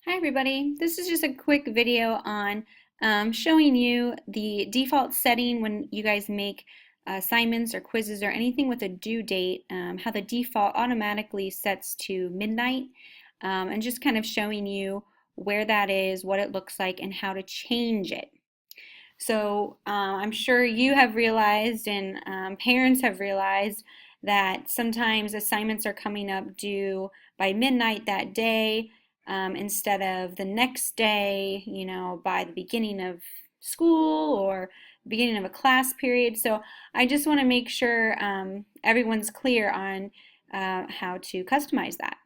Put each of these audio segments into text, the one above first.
Hi everybody, this is just a quick video on showing you the default setting when you guys make assignments or quizzes or anything with a due date, how the default automatically sets to midnight, and just kind of showing you where that is, what it looks like, and how to change it. So I'm sure you have realized and parents have realized that sometimes assignments are coming up due by midnight that day instead of the next day, by the beginning of school or beginning of a class period. So I just want to make sure everyone's clear on how to customize that.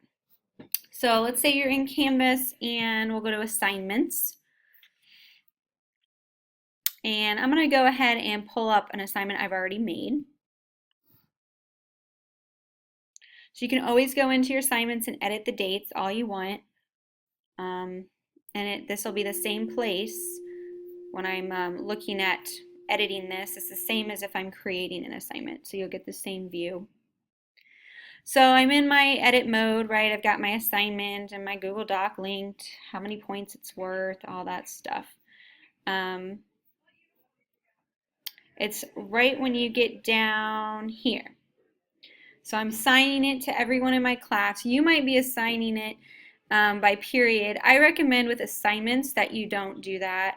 So let's say you're in Canvas and we'll go to assignments. And I'm going to go ahead and pull up an assignment I've already made. So you can always go into your assignments and edit the dates all you want. This will be the same place when I'm looking at editing this. It's the same as if I'm creating an assignment, so you'll get the same view. So I'm in my edit mode, right? I've got my assignment and my Google Doc linked, how many points it's worth, all that stuff. It's right when you get down here. So I'm assigning it to everyone in my class. You might be assigning it by period. I recommend with assignments that you don't do that.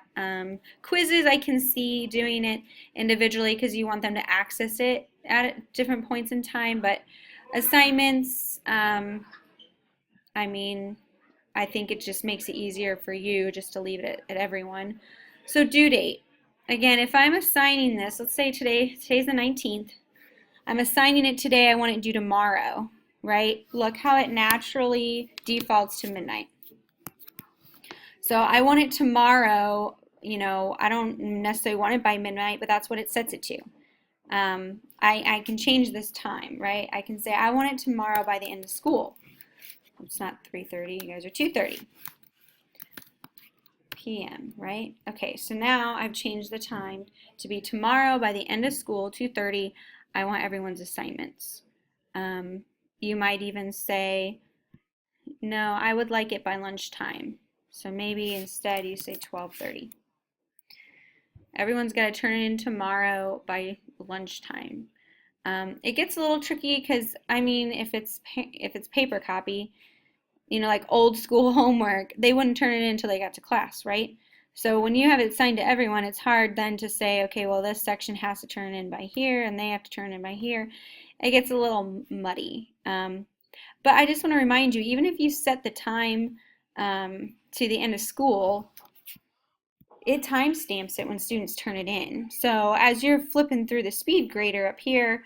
Quizzes, I can see doing it individually because you want them to access it at different points in time. But assignments, I think it just makes it easier for you just to leave it at everyone. So due date. Again, if I'm assigning this, let's say today's the 19th. I'm assigning it today, I want it due tomorrow, right? Look how it naturally defaults to midnight. So I want it tomorrow, I don't necessarily want it by midnight, but that's what it sets it to. I can change this time, right? I can say I want it tomorrow by the end of school. It's not 3:30, you guys are 2:30 p.m., right? Okay, so now I've changed the time to be tomorrow by the end of school, 2:30. I want everyone's assignments. You might even say, no, I would like it by lunchtime. So maybe instead you say 12:30. Everyone's got to turn it in tomorrow by lunchtime. It gets a little tricky because if it's paper copy, like old school homework, they wouldn't turn it in until they got to class, right? So when you have it assigned to everyone, it's hard then to say, okay, well, this section has to turn in by here, and they have to turn in by here. It gets a little muddy. But I just want to remind you, even if you set the time to the end of school, it timestamps it when students turn it in. So as you're flipping through the speed grader up here,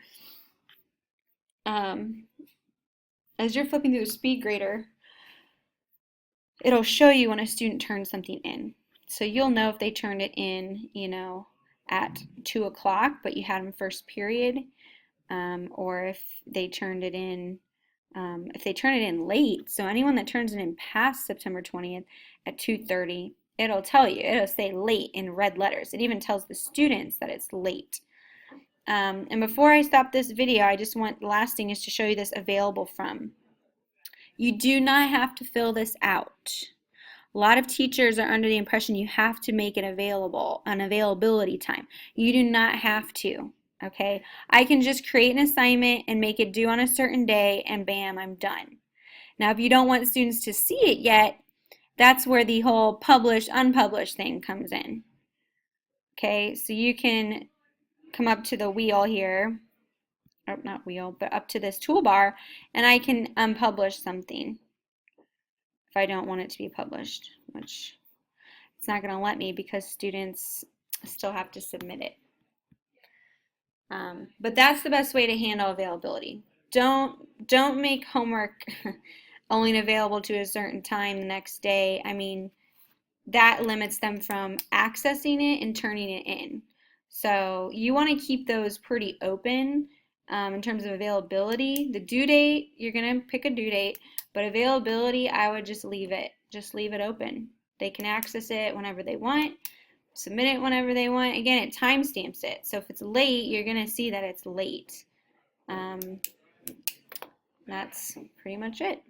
it'll show you when a student turns something in. So you'll know if they turned it in, at 2 o'clock, but you had them first period, or if they turned it in, late. So anyone that turns it in past September 20th at 2:30, it'll tell you. It'll say late in red letters. It even tells the students that it's late. And before I stop this video, the last thing is to show you this available from. You do not have to fill this out. A lot of teachers are under the impression you have to make it available, an availability time. You do not have to, okay? I can just create an assignment and make it due on a certain day, and bam, I'm done. Now, if you don't want students to see it yet, that's where the whole published, unpublished thing comes in. Okay, so you can come up to the wheel here, or not wheel, but up to this toolbar, and I can unpublish something if I don't want it to be published, which it's not going to let me because students still have to submit it. But that's the best way to handle availability. Don't make homework only available to a certain time the next day. That limits them from accessing it and turning it in. So you want to keep those pretty open in terms of availability. The due date, you're going to pick a due date, but availability, I would just leave it. Just leave it open. They can access it whenever they want, submit it whenever they want. Again, it timestamps it. So if it's late, you're going to see that it's late. That's pretty much it.